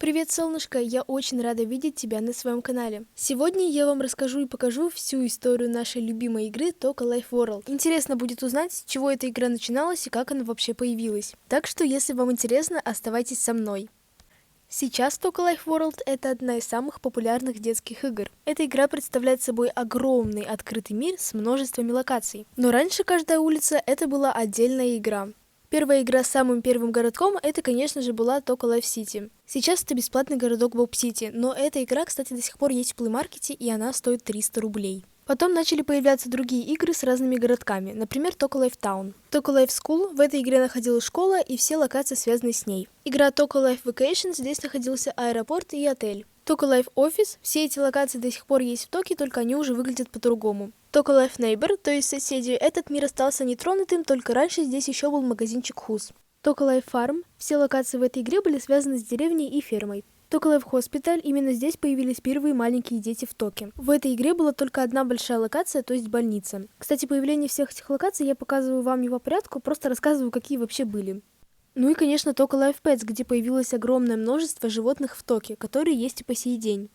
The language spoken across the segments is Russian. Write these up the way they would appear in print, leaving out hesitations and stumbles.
Привет, солнышко! Я очень рада видеть тебя на своем канале. Сегодня я вам расскажу и покажу всю историю нашей любимой игры Toca Life World. Интересно будет узнать, с чего эта игра начиналась и как она вообще появилась. Так что, если вам интересно, оставайтесь со мной. Сейчас Toca Life World — это одна из самых популярных детских игр. Эта игра представляет собой огромный открытый мир с множеством локаций. Но раньше каждая улица — это была отдельная игра. Первая игра с самым первым городком — это, конечно же, была Toca Life City. Сейчас это бесплатный городок Bob City, но эта игра, кстати, до сих пор есть в Play Market, и она стоит 300 рублей. Потом начали появляться другие игры с разными городками, например, Toca Life Town. Toca Life School — в этой игре находилась школа и все локации, связанные с ней. Игра Toca Life Vacation — здесь находился аэропорт и отель. Toca Life Office — все эти локации до сих пор есть в Токе, только они уже выглядят по-другому. Toca Life Neighbor, то есть соседи, этот мир остался нетронутым, только раньше здесь еще был магазинчик Hus. Toca Life Farm — все локации в этой игре были связаны с деревней и фермой. Toca Life Hospital — именно здесь появились первые маленькие дети в Токе. В этой игре была только одна большая локация, то есть больница. Кстати, появление всех этих локаций я показываю вам не по порядку, просто рассказываю, какие вообще были. Ну и, конечно, Toca Life Pets, где появилось огромное множество животных в Токе, которые есть и по сей день.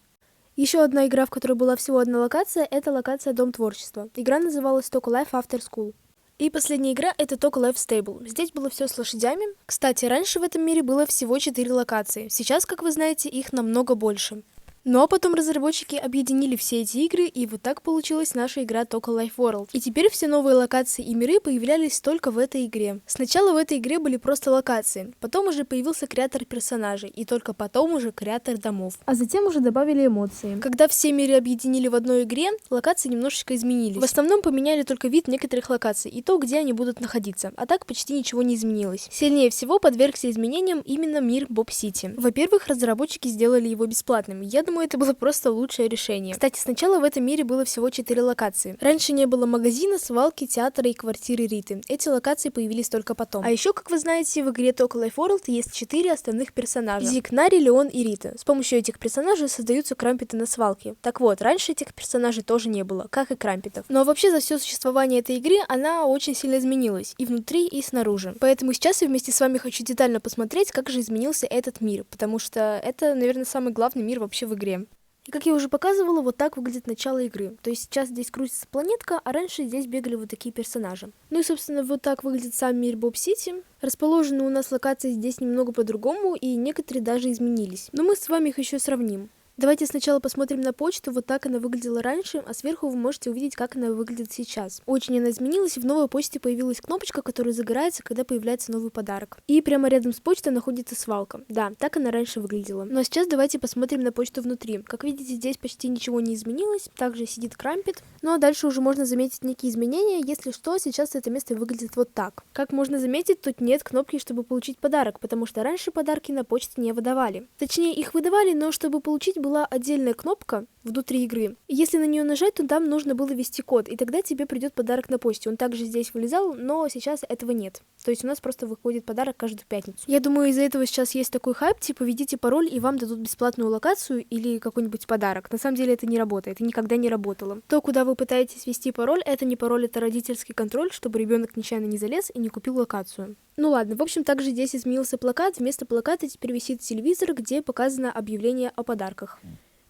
Еще одна игра, в которой была всего одна локация, это локация Дом творчества. Игра называлась Toca Life After School. И последняя игра — это Toca Life Stable. Здесь было все с лошадями. Кстати, раньше в этом мире было всего 4 локации. Сейчас, как вы знаете, их намного больше. Но потом разработчики объединили все эти игры, и вот так получилась наша игра Toca Life World. И теперь все новые локации и миры появлялись только в этой игре. Сначала в этой игре были просто локации, потом уже появился креатор персонажей, и только потом уже креатор домов. А затем уже добавили эмоции. Когда все миры объединили в одной игре, локации немножечко изменились. В основном поменяли только вид некоторых локаций и то, где они будут находиться, а так почти ничего не изменилось. Сильнее всего подвергся изменениям именно мир Bob City. Во-первых, разработчики сделали его бесплатным. Я думаю, это было просто лучшее решение. Кстати, сначала в этом мире было всего 4 локации. Раньше не было магазина, свалки, театра и квартиры Риты. Эти локации появились только потом. А еще, как вы знаете, в игре Toca Life World есть 4 основных персонажа: Зик, Нари, Леон и Рита. С помощью этих персонажей создаются крампеты на свалке. Так вот, раньше этих персонажей тоже не было, как и крампетов. Но вообще за все существование этой игры она очень сильно изменилась, и внутри, и снаружи. Поэтому сейчас я вместе с вами хочу детально посмотреть, как же изменился этот мир, потому что это, наверное, самый главный мир вообще в игре. И как я уже показывала, вот так выглядит начало игры. То есть сейчас здесь крутится планетка, а раньше здесь бегали вот такие персонажи. Ну и, собственно, вот так выглядит сам мир Bob City. Расположены у нас локации здесь немного по-другому, и некоторые даже изменились. Но мы с вами их еще сравним. Давайте сначала посмотрим на почту, вот так она выглядела раньше, а сверху вы можете увидеть, как она выглядит сейчас. Очень она изменилась, и в новой почте появилась кнопочка, которая загорается, когда появляется новый подарок. И прямо рядом с почтой находится свалка. Да, так она раньше выглядела. Ну а сейчас давайте посмотрим на почту внутри. Как видите, здесь почти ничего не изменилось, также сидит крампет. Ну а дальше уже можно заметить некие изменения, если что, сейчас это место выглядит вот так. Как можно заметить, тут нет кнопки, чтобы получить подарок, потому что раньше подарки на почте не выдавали. Точнее, их выдавали, но чтобы получить была отдельная кнопка внутри игры. И если на нее нажать, то там нужно было ввести код, и тогда тебе придет подарок на почте. Он также здесь вылезал, но сейчас этого нет. То есть у нас просто выходит подарок каждую пятницу. Я думаю, из-за этого сейчас есть такой хайп, типа введите пароль, и вам дадут бесплатную локацию или какой-нибудь подарок. На самом деле это не работает, и никогда не работало. То, куда вы пытаетесь ввести пароль, это не пароль, это родительский контроль, чтобы ребенок нечаянно не залез и не купил локацию. Ну ладно, в общем, также здесь изменился плакат. Вместо плаката теперь висит телевизор, где показано объявление о подарках.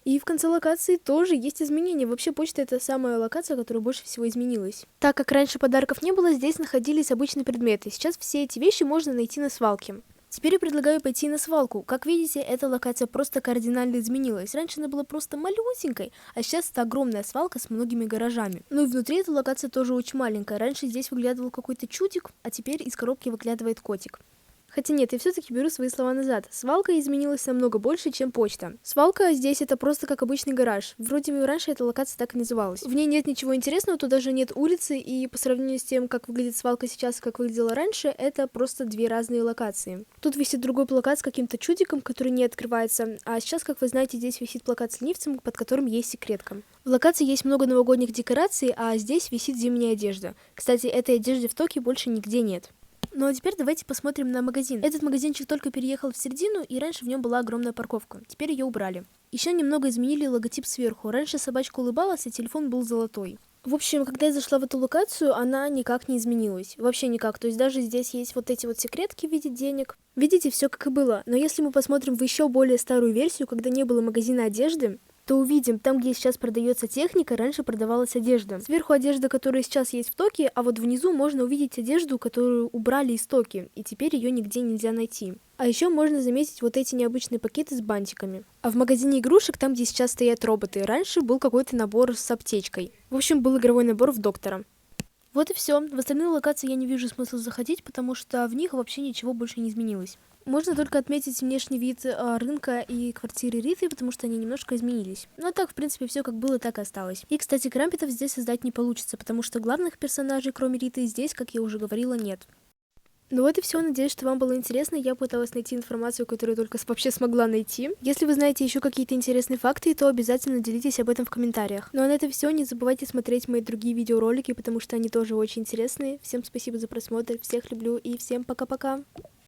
И в конце локации тоже есть изменения. Вообще почта — это самая локация, которая больше всего изменилась. Так как раньше подарков не было, здесь находились обычные предметы. Сейчас все эти вещи можно найти на свалке. Теперь я предлагаю пойти на свалку. Как видите, эта локация просто кардинально изменилась. Раньше она была просто малюсенькой, а сейчас это огромная свалка с многими гаражами. Ну и внутри эта локация тоже очень маленькая. Раньше здесь выглядывал какой-то чудик, а теперь из коробки выглядывает котик. Хотя нет, я все-таки беру свои слова назад. Свалка изменилась намного больше, чем почта. Свалка здесь это просто как обычный гараж. Вроде бы раньше эта локация так и называлась. В ней нет ничего интересного, тут даже нет улицы, и по сравнению с тем, как выглядит свалка сейчас и как выглядела раньше, это просто две разные локации. Тут висит другой плакат с каким-то чудиком, который не открывается, а сейчас, как вы знаете, здесь висит плакат с ленивцем, под которым есть секретка. В локации есть много новогодних декораций, а здесь висит зимняя одежда. Кстати, этой одежды в Токе больше нигде нет. Ну а теперь давайте посмотрим на магазин. Этот магазинчик только переехал в середину, и раньше в нем была огромная парковка. Теперь ее убрали. Еще немного изменили логотип сверху. Раньше собачка улыбалась, а телефон был золотой. В общем, когда я зашла в эту локацию, она никак не изменилась. Вообще никак. То есть даже здесь есть вот эти вот секретки в виде денег. Видите, все как и было. Но если мы посмотрим в еще более старую версию, когда не было магазина одежды, то увидим, там, где сейчас продается техника, раньше продавалась одежда. Сверху одежда, которая сейчас есть в Токи, а вот внизу можно увидеть одежду, которую убрали из Токи, и теперь ее нигде нельзя найти. А еще можно заметить вот эти необычные пакеты с бантиками. А в магазине игрушек, там, где сейчас стоят роботы, раньше был какой-то набор с аптечкой. В общем, был игровой набор в доктора. Вот и все. В остальные локации я не вижу смысла заходить, потому что в них вообще ничего больше не изменилось. Можно только отметить внешний вид рынка и квартиры Риты, потому что они немножко изменились. Но так, в принципе, все как было, так и осталось. И, кстати, крампетов здесь создать не получится, потому что главных персонажей, кроме Риты, здесь, как я уже говорила, нет. Ну вот и все, надеюсь, что вам было интересно. Я пыталась найти информацию, которую только вообще смогла найти. Если вы знаете еще какие-то интересные факты, то обязательно делитесь об этом в комментариях. Ну а на это все, не забывайте смотреть мои другие видеоролики, потому что они тоже очень интересные. Всем спасибо за просмотр, всех люблю и всем пока-пока!